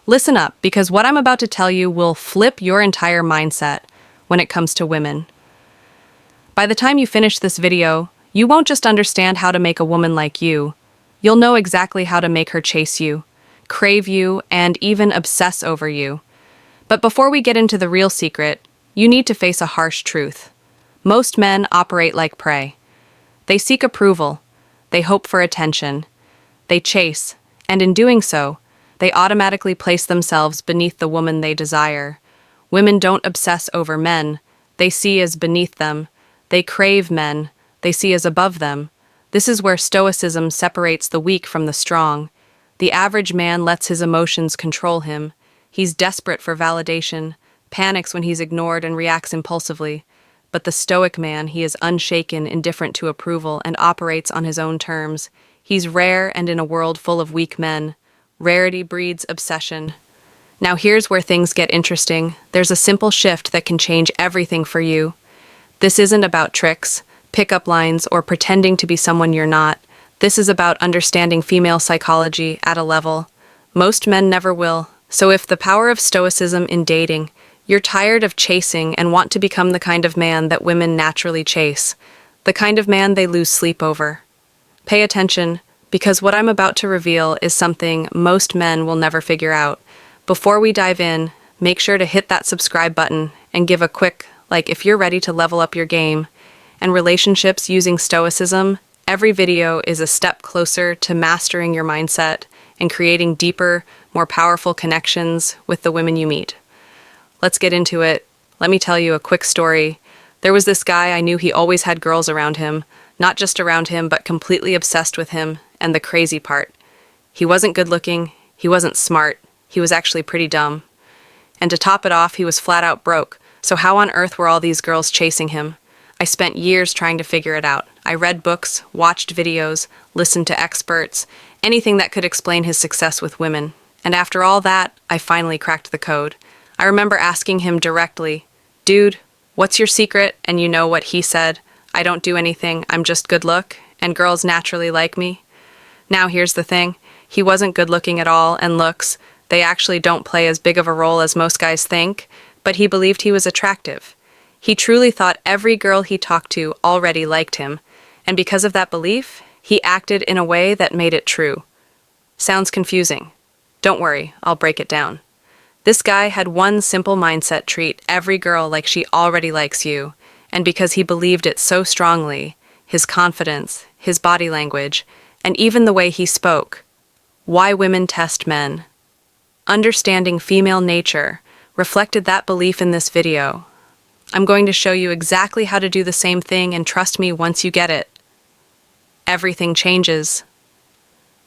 Listen up, because what I'm about to tell you will flip your entire mindset when it comes to women. By the time you finish this video, you won't just understand how to make a woman like you. You'll know exactly how to make her chase you, crave you, and even obsess over you. But before we get into the real secret, you need to face a harsh truth. Most men operate like prey. They seek approval. They hope for attention. They chase, and in doing so, they automatically place themselves beneath the woman they desire. Women don't obsess over men. They see as beneath them. They crave men. They see as above them. This is where Stoicism separates the weak from the strong. The average man lets his emotions control him. He's desperate for validation, panics when he's ignored, and reacts impulsively. But the Stoic man, he is unshaken, indifferent to approval, and operates on his own terms. He's rare, and in a world full of weak men, rarity breeds obsession. Now here's where things get interesting. There's a simple shift that can change everything for you. This isn't about tricks, pickup lines, or pretending to be someone you're not. This is about understanding female psychology at a level most men never will. So if the power of Stoicism in dating, you're tired of chasing and want to become the kind of man that women naturally chase, the kind of man they lose sleep over, pay attention, because what I'm about to reveal is something most men will never figure out. Before we dive in, make sure to hit that subscribe button and give a quick like if you're ready to level up your game. And relationships using Stoicism, every video is a step closer to mastering your mindset and creating deeper, more powerful connections with the women you meet. Let's get into it. Let me tell you a quick story. There was this guy I knew. He always had girls around him, not just around him, but completely obsessed with him. And the crazy part, he wasn't good looking, he wasn't smart, he was actually pretty dumb. And to top it off, he was flat out broke. So how on earth were all these girls chasing him? I spent years trying to figure it out. I read books, watched videos, listened to experts, anything that could explain his success with women. And after all that, I finally cracked the code. I remember asking him directly, "Dude, what's your secret?" And you know what he said? "I don't do anything, I'm just good look, and girls naturally like me." Now here's the thing, he wasn't good looking at all, and looks, they actually don't play as big of a role as most guys think, but he believed he was attractive. He truly thought every girl he talked to already liked him, and because of that belief, he acted in a way that made it true. Sounds confusing. Don't worry, I'll break it down. This guy had one simple mindset: treat every girl like she already likes you, and because he believed it so strongly, his confidence, his body language, and even the way he spoke. Why women test men. Understanding female nature reflected that belief in this video. I'm going to show you exactly how to do the same thing, and trust me, once you get it, everything changes.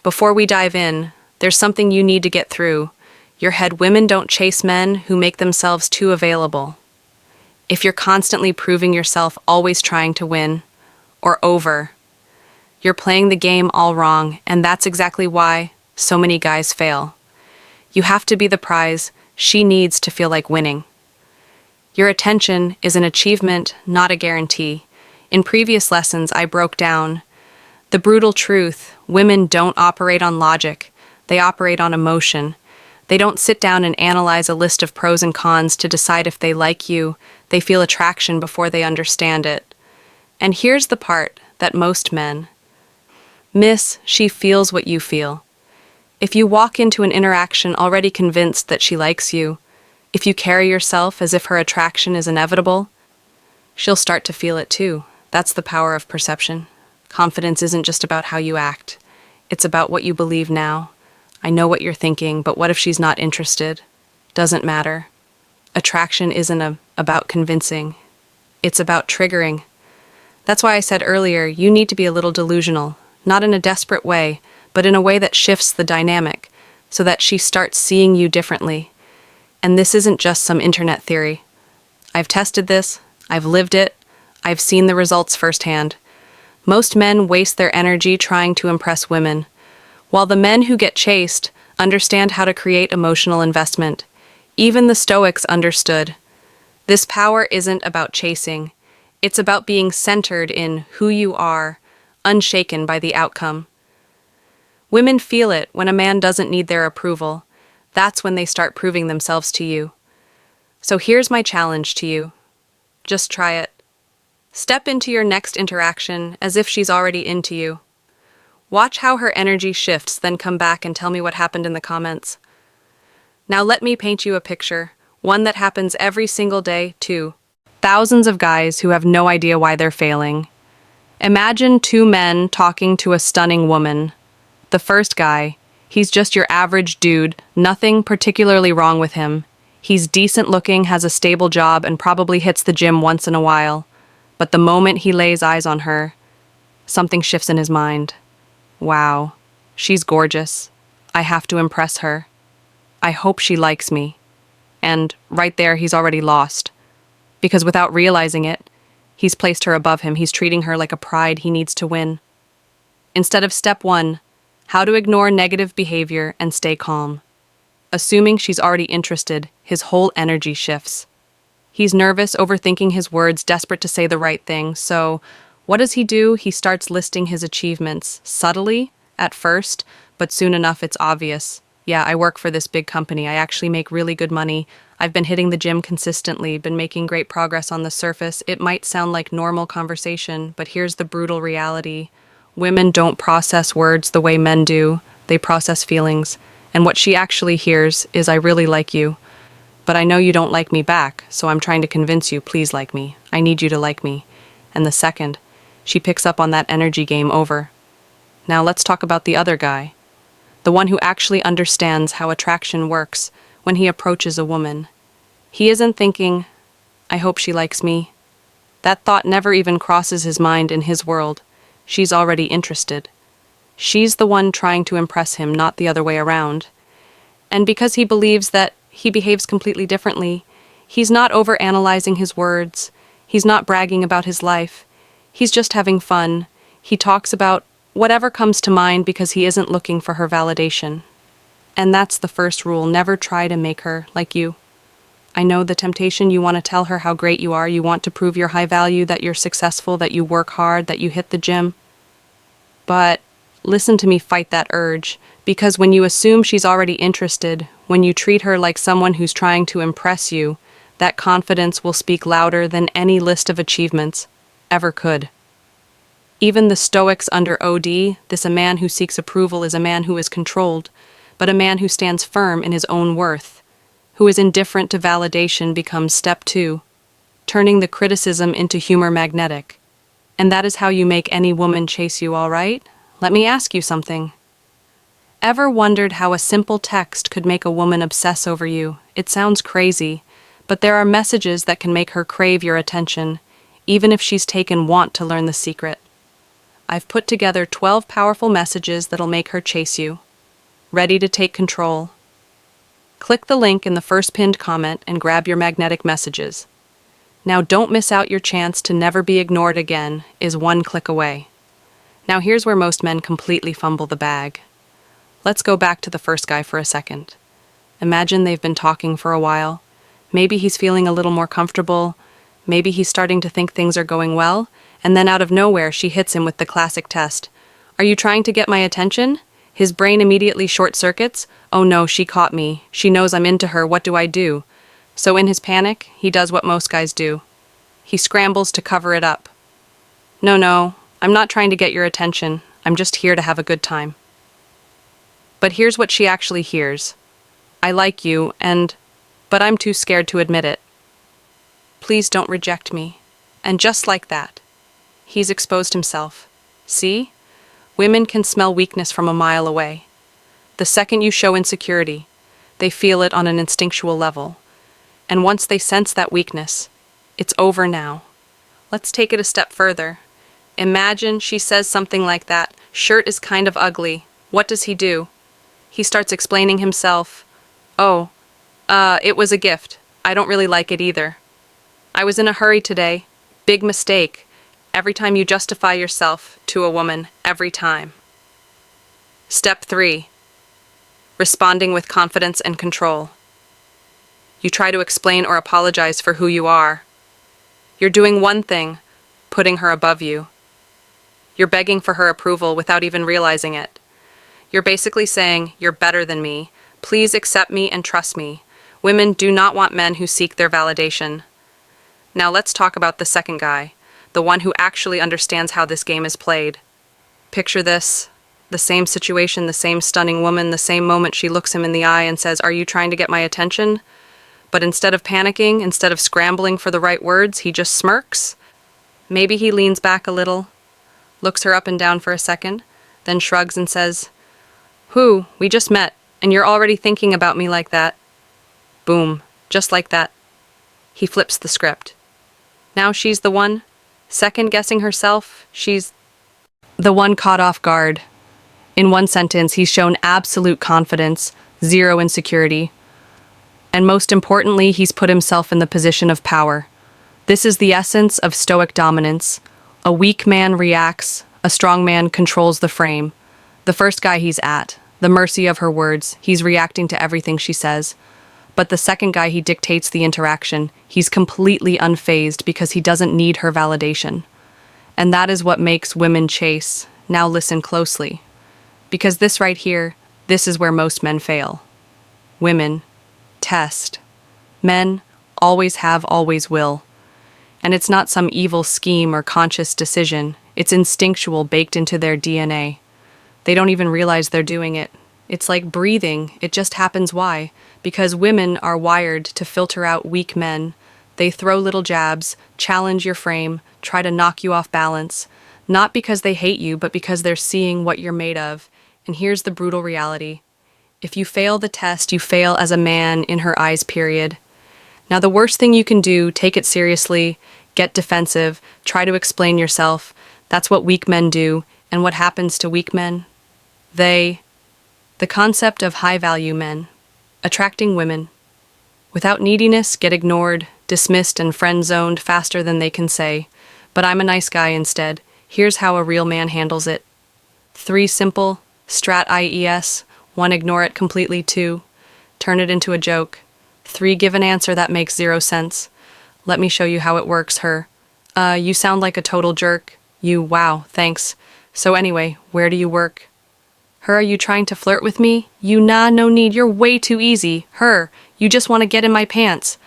Before we dive in, there's something you need to get through your head. Women don't chase men who make themselves too available. If you're constantly proving yourself, always trying to win, or over, you're playing the game all wrong, and that's exactly why so many guys fail. You have to be the prize she needs to feel like winning. Your attention is an achievement, not a guarantee. In previous lessons, I broke down the brutal truth. Women don't operate on logic. They operate on emotion. They don't sit down and analyze a list of pros and cons to decide if they like you. They feel attraction before they understand it. And here's the part that most men miss: she feels what you feel. If you walk into an interaction already convinced that she likes you, if you carry yourself as if her attraction is inevitable, she'll start to feel it too. That's the power of perception. Confidence isn't just about how you act. It's about what you believe now. I know what you're thinking, but what if she's not interested? Doesn't matter. Attraction isn't about convincing. It's about triggering. That's why I said earlier, you need to be a little delusional, not in a desperate way, but in a way that shifts the dynamic so that she starts seeing you differently. And this isn't just some internet theory. I've tested this, I've lived it, I've seen the results firsthand. Most men waste their energy trying to impress women, while the men who get chased understand how to create emotional investment. Even the Stoics understood. This power isn't about chasing. It's about being centered in who you are, unshaken by the outcome. Women feel it when a man doesn't need their approval. That's when they start proving themselves to you. So here's my challenge to you. Just try it. Step into your next interaction as if she's already into you. Watch how her energy shifts, then come back and tell me what happened in the comments. Now let me paint you a picture, one that happens every single day, too. Thousands of guys who have no idea why they're failing. Imagine two men talking to a stunning woman. The first guy, he's just your average dude, nothing particularly wrong with him. He's decent looking, has a stable job, and probably hits the gym once in a while. But the moment he lays eyes on her, something shifts in his mind. Wow, she's gorgeous. I have to impress her. I hope she likes me. And right there, he's already lost. Because without realizing it, he's placed her above him. He's treating her like a pride he needs to win. Instead of step 1, how to ignore negative behavior and stay calm. Assuming she's already interested, his whole energy shifts. He's nervous, overthinking his words, desperate to say the right thing. So, what does he do? He starts listing his achievements, subtly at first, but soon enough it's obvious. Yeah, I work for this big company. I actually make really good money. I've been hitting the gym consistently, been making great progress on the surface. It might sound like normal conversation, but here's the brutal reality. Women don't process words the way men do. They process feelings. And what she actually hears is, I really like you. But I know you don't like me back, so I'm trying to convince you, please like me. I need you to like me. And the second, she picks up on that energy, game over. Now let's talk about the other guy. The one who actually understands how attraction works when he approaches a woman. He isn't thinking, I hope she likes me. That thought never even crosses his mind in his world. She's already interested. She's the one trying to impress him, not the other way around. And because he believes that he behaves completely differently, he's not overanalyzing his words. He's not bragging about his life. He's just having fun. He talks about whatever comes to mind because he isn't looking for her validation. And that's the first rule. Never try to make her like you. I know the temptation. You want to tell her how great you are. You want to prove your high value, that you're successful, that you work hard, that you hit the gym. But listen to me fight that urge, because when you assume she's already interested, when you treat her like someone who's trying to impress you, that confidence will speak louder than any list of achievements ever could. Even the Stoics under OD, a man who seeks approval is a man who is controlled, but a man who stands firm in his own worth, who is indifferent to validation, becomes step 2, turning the criticism into humor magnetic. And that is how you make any woman chase you, all right? Let me ask you something. Ever wondered how a simple text could make a woman obsess over you? It sounds crazy, but there are messages that can make her crave your attention, even if she's taken want to learn the secret. I've put together 12 powerful messages that'll make her chase you. Ready to take control? Click the link in the first pinned comment and grab your magnetic messages. Now don't miss out. Your chance to never be ignored again is one click away. Now here's where most men completely fumble the bag. Let's go back to the first guy for a second. Imagine they've been talking for a while. Maybe he's feeling a little more comfortable. Maybe he's starting to think things are going well. And then out of nowhere, she hits him with the classic test. Are you trying to get my attention? His brain immediately short circuits. Oh no, she caught me. She knows I'm into her. What do I do? So in his panic, he does what most guys do. He scrambles to cover it up. No, I'm not trying to get your attention. I'm just here to have a good time. But here's what she actually hears. I like you, but I'm too scared to admit it. Please don't reject me. And just like that, he's exposed himself. See? Women can smell weakness from a mile away. The second you show insecurity, they feel it on an instinctual level. And once they sense that weakness, it's over now. Let's take it a step further. Imagine she says something like that. Shirt is kind of ugly. What does he do? He starts explaining himself. Oh, it was a gift. I don't really like it either. I was in a hurry today. Big mistake. Every time you justify yourself to a woman, every time. Step 3. Responding with confidence and control. You try to explain or apologize for who you are. You're doing one thing, putting her above you. You're begging for her approval without even realizing it. You're basically saying, you're better than me, Please accept me and trust me. Women do not want men who seek their validation. Now let's talk about the second guy, the one who actually understands how this game is played. Picture this. The same situation, the same stunning woman, the same moment she looks him in the eye and says, "Are you trying to get my attention?" But instead of panicking, instead of scrambling for the right words, he just smirks. Maybe he leans back a little, looks her up and down for a second, then shrugs and says, "Whew, we just met, and you're already thinking about me like that." Boom, just like that. He flips the script. Now she's the one, second-guessing herself. She's the one caught off guard. In one sentence, he's shown absolute confidence, zero insecurity. And most importantly, he's put himself in the position of power. This is the essence of Stoic dominance. A weak man reacts, a strong man controls the frame. The first guy he's at, the mercy of her words, he's reacting to everything she says. But the second guy, he dictates the interaction. He's completely unfazed because he doesn't need her validation. And that is what makes women chase. Now listen closely. Because this right here, this is where most men fail. Women test. Men always have, always will. And it's not some evil scheme or conscious decision. It's instinctual, baked into their DNA. They don't even realize they're doing it. It's like breathing. It just happens. Why? Because women are wired to filter out weak men. They throw little jabs, challenge your frame, try to knock you off balance. Not because they hate you, but because they're seeing what you're made of. And here's the brutal reality. If you fail the test, you fail as a man in her eyes, period. Now the worst thing you can do, take it seriously, get defensive, try to explain yourself. That's what weak men do. And what happens to weak men? The concept of high-value men, attracting women. Without neediness, get ignored, dismissed, and friend-zoned faster than they can say, "But I'm a nice guy instead." Here's how a real man handles it. 3 simple, strat IES. 1, ignore it completely. 2, turn it into a joke. 3, give an answer that makes 0 sense. Let me show you how it works. Her, you sound like a total jerk. You, wow, thanks. So anyway, where do you work? Her, are you trying to flirt with me? You, nah, no need, you're way too easy. Her, you just want to get in my pants.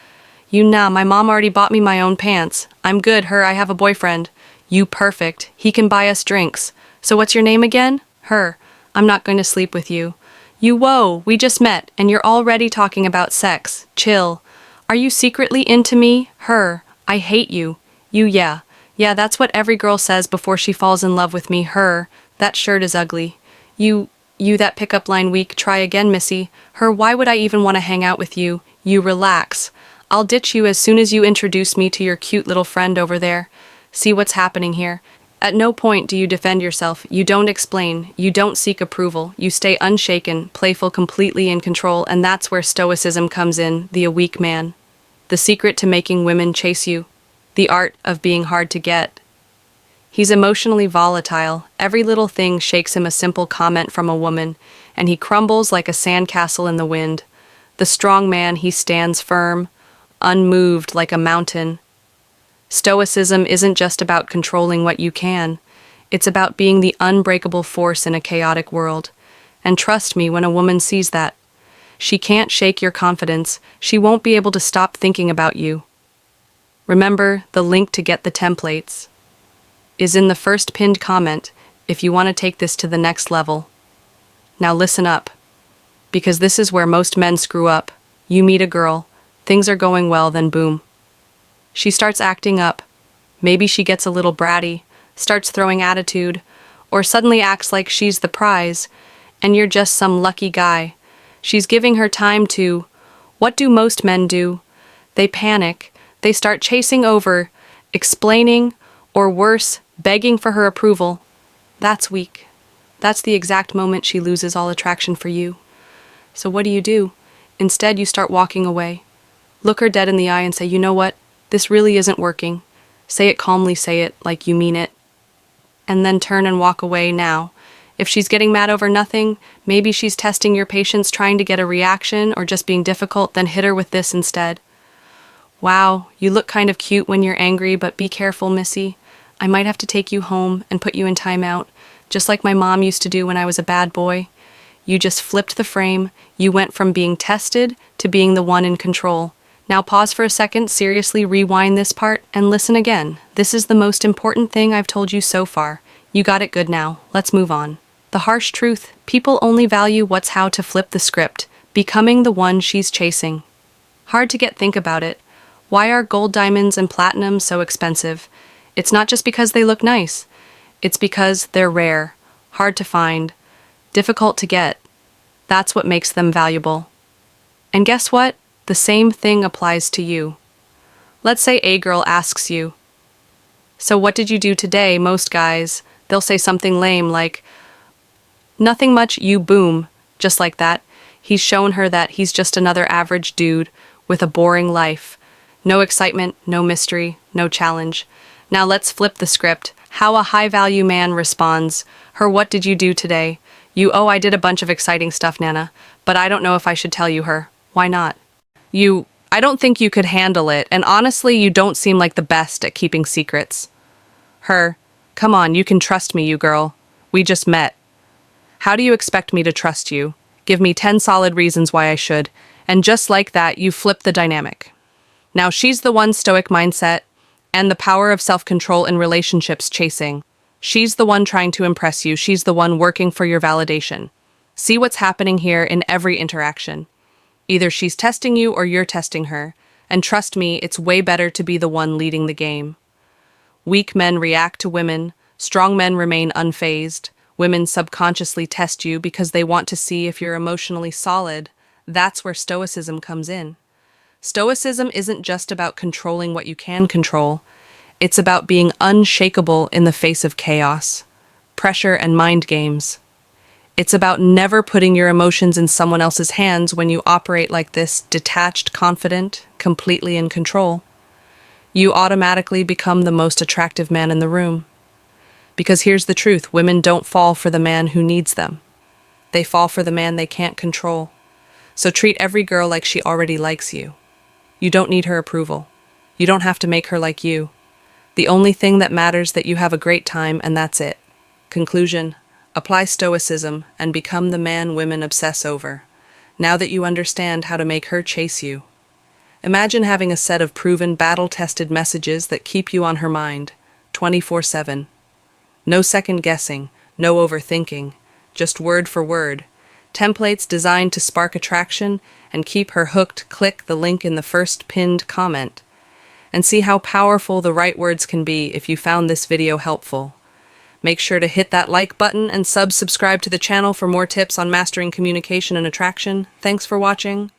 You, nah, my mom already bought me my own pants. I'm good. Her, I have a boyfriend. You, perfect. He can buy us drinks. So what's your name again? Her, I'm not going to sleep with you. You, whoa, we just met, and you're already talking about sex. Chill. Are you secretly into me? Her, I hate you. You, yeah, that's what every girl says before she falls in love with me. Her, that shirt is ugly. You, that pickup line weak. Try again, missy. Her, why would I even want to hang out with you? You, relax. I'll ditch you as soon as you introduce me to your cute little friend over there. See what's happening here. At no point do you defend yourself. You don't explain. You don't seek approval. You stay unshaken, playful, completely in control, and that's where Stoicism comes in, the weak man. The secret to making women chase you. The art of being hard to get. He's emotionally volatile. Every little thing shakes him. A simple comment from a woman, and he crumbles like a sandcastle in the wind. The strong man, he stands firm, unmoved like a mountain. Stoicism isn't just about controlling what you can. It's about being the unbreakable force in a chaotic world. And trust me, when a woman sees that, she can't shake your confidence. She won't be able to stop thinking about you. Remember, the link to get the templates is in the first pinned comment if you want to take this to the next level. Now listen up, because this is where most men screw up. You meet a girl, things are going well, then boom. She starts acting up. Maybe she gets a little bratty, starts throwing attitude, or suddenly acts like she's the prize, and you're just some lucky guy. She's giving her time to. What do most men do? They panic. They start chasing over, explaining, or worse, begging for her approval. That's weak. That's the exact moment she loses all attraction for you. So what do? Instead, you start walking away. Look her dead in the eye and say, you know what? This really isn't working. Say it calmly, say it like you mean it. And then turn and walk away now. If she's getting mad over nothing, maybe she's testing your patience, trying to get a reaction, or just being difficult, then hit her with this instead. Wow, you look kind of cute when you're angry, but be careful, missy. I might have to take you home and put you in timeout, just like my mom used to do when I was a bad boy. You just flipped the frame. You went from being tested to being the one in control. Now pause for a second, seriously rewind this part, and listen again. This is the most important thing I've told you so far. You got it good now. Let's move on. The harsh truth: people only value what's how to flip the script, becoming the one she's chasing. Hard to get, think about it. Why are gold, diamonds, and platinum so expensive? It's not just because they look nice. It's because they're rare, hard to find, difficult to get. That's what makes them valuable. And guess what? The same thing applies to you. Let's say a girl asks you, "So what did you do today?" Most guys, they'll say something lame like, "Nothing much," you boom. Just like that, he's shown her that he's just another average dude with a boring life. No excitement, no mystery, no challenge. Now let's flip the script. How a high-value man responds. Her, "What did you do today?" You, "Oh, I did a bunch of exciting stuff, Nana, but I don't know if I should tell you." Her, "Why not?" You, "I don't think you could handle it, and honestly, you don't seem like the best at keeping secrets." Her, "Come on, you can trust me, you girl. We just met." "How do you expect me to trust you? Give me 10 solid reasons why I should." And just like that, you flip the dynamic. Now she's the one, Stoic mindset, and the power of self-control in relationships chasing. She's the one trying to impress you. She's the one working for your validation. See what's happening here in every interaction. Either she's testing you or you're testing her. And trust me, it's way better to be the one leading the game. Weak men react to women. Strong men remain unfazed. Women subconsciously test you because they want to see if you're emotionally solid. That's where Stoicism comes in. Stoicism isn't just about controlling what you can control. It's about being unshakable in the face of chaos, pressure, and mind games. It's about never putting your emotions in someone else's hands. When you operate like this, detached, confident, completely in control, you automatically become the most attractive man in the room. Because here's the truth: women don't fall for the man who needs them. They fall for the man they can't control. So treat every girl like she already likes you. You don't need her approval. You don't have to make her like you. The only thing that matters is that you have a great time, and that's it. Conclusion: apply Stoicism and become the man women obsess over. Now that you understand how to make her chase you, imagine having a set of proven, battle-tested messages that keep you on her mind 24/7. No second guessing, no overthinking, just word for word. Templates designed to spark attraction and keep her hooked. Click the link in the first pinned comment and see how powerful the right words can be. If you found this video helpful, make sure to hit that like button and subscribe to the channel for more tips on mastering communication and attraction. Thanks for watching.